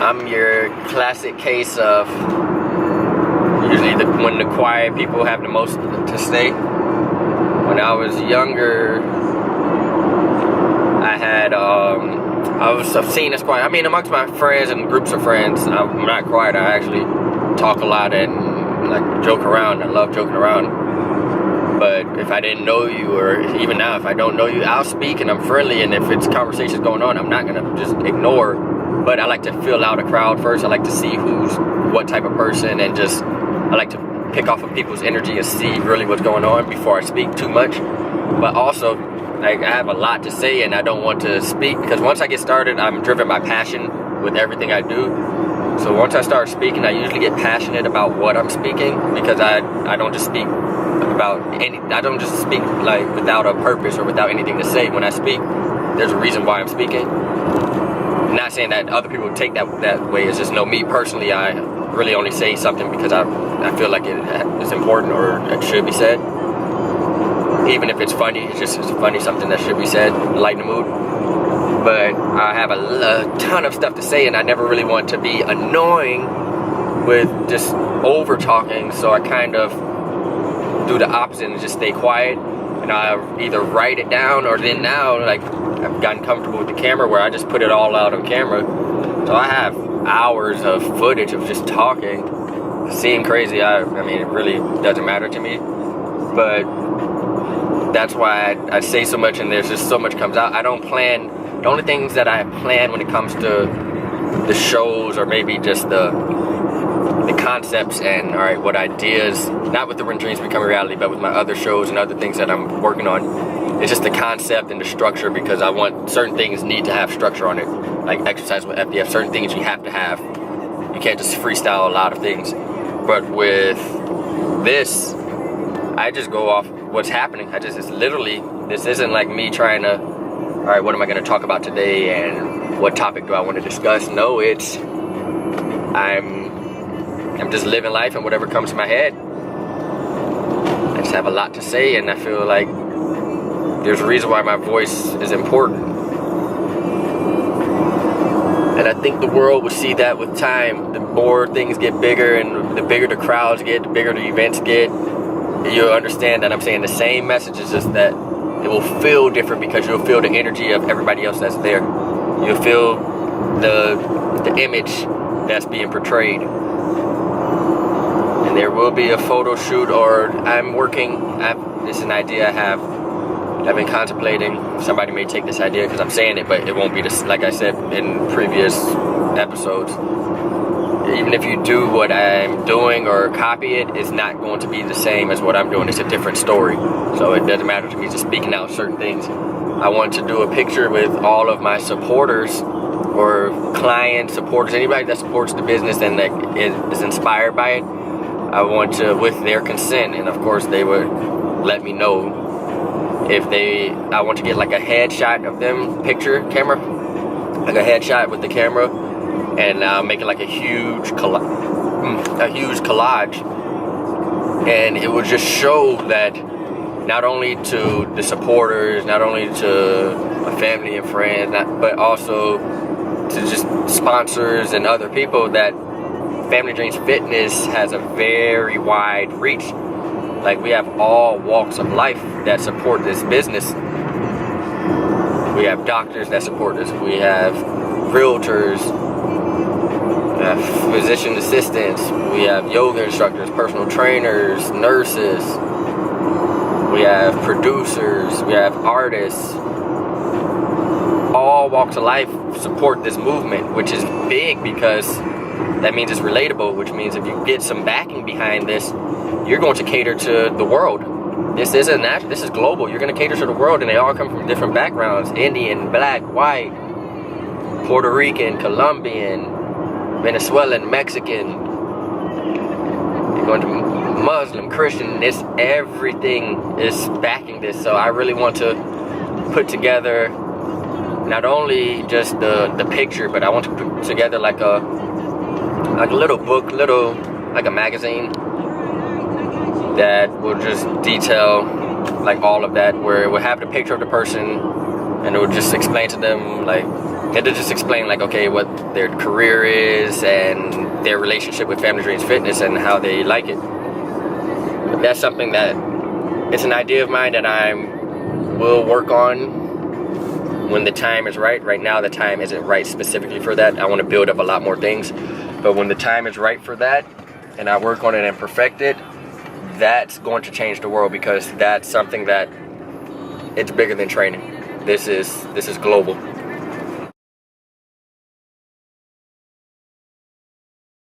I'm your classic case of usually when the quiet people have the most to say. When I was younger, I've seen as quiet. I mean, amongst my friends and groups of friends, I'm not quiet. I actually talk a lot and like joke around. I love joking around. But if I didn't know you, or even now, if I don't know you, I'll speak and I'm friendly. And if it's conversations going on, I'm not gonna just ignore. But I like to fill out a crowd first. I like to see who's what type of person, and I like to pick off of people's energy and see really what's going on before I speak too much. But also, like, I have a lot to say and I don't want to speak, because once I get started, I'm driven by passion with everything I do. So once I start speaking, I usually get passionate about what I'm speaking, because I don't just speak I don't just speak like without a purpose or without anything to say. When I speak, there's a reason why I'm speaking. I'm not saying that other people take that way. It's just, me personally, I really only say something because I feel like it is important or it should be said. Even if it's funny, it's funny, something that should be said, lighten the mood. But I have a ton of stuff to say, and I never really want to be annoying with just over talking, so I kind of do the opposite and just stay quiet. And I either write it down, or then now, like, I've gotten comfortable with the camera where I just put it all out on camera. So I have hours of footage of just talking. Seem crazy, I mean, it really doesn't matter to me. But that's why I say so much, and there's just so much comes out. I don't plan. The only things that I plan when it comes to the shows, or maybe just the concepts and what ideas, not with the When Dreams Become Reality, but with my other shows and other things that I'm working on. It's just the concept and the structure, because I want certain things need to have structure on it, like exercise with FDF. Certain things you have to have. You can't just freestyle a lot of things. But with this, I just go off what's happening. It's literally, this isn't like me trying to, what am I going to talk about today and what topic do I want to discuss? No, I'm just living life, and whatever comes to my head. I just have a lot to say, and I feel like there's a reason why my voice is important. And I think the world will see that with time. The more things get bigger, and the bigger the crowds get, the bigger the events get, you'll understand that I'm saying the same message. It's just that it will feel different, because you'll feel the energy of everybody else that's there. You'll feel the image that's being portrayed. And there will be a photo shoot, or this is an idea I've been contemplating. Somebody may take this idea because I'm saying it, but it won't be this, like I said in previous episodes. Even if you do what I'm doing or copy it, it's not going to be the same as what I'm doing. It's a different story. So it doesn't matter to me just speaking out certain things. I want to do a picture with all of my supporters, or clients, supporters, anybody that supports the business and that is inspired by it. I want to, with their consent, and of course they would let me know if I want to get like a headshot of them, camera, like a headshot with the camera, and make it like a huge collage, and it would just show that not only to the supporters, not only to my family and friends, but also to just sponsors and other people, that Family Dreams Fitness has a very wide reach. Like, we have all walks of life that support this business. We have doctors that support us. We have realtors, we have physician assistants, we have yoga instructors, personal trainers, nurses, we have producers, we have artists. All walks of life support this movement, which is big, because that means it's relatable, which means if you get some backing behind this, you're going to cater to the world. This is global. You're going to cater to the world, and they all come from different backgrounds: Indian, black, white, Puerto Rican, Colombian, Venezuelan, Mexican. You're going to Muslim, Christian. Everything is backing this. So I really want to put together not only just the picture, but I want to put together like a little book, like a magazine that will just detail like all of that, where it will have the picture of the person, and it will just explain to them like And to just explain, like, okay, what their career is and their relationship with Family Dreams Fitness and how they like it. That's something that, it's an idea of mine that I will work on when the time is right. Right now, the time isn't right specifically for that. I want to build up a lot more things. But when the time is right for that, and I work on it and perfect it, that's going to change the world, because that's something that, it's bigger than training. This is global.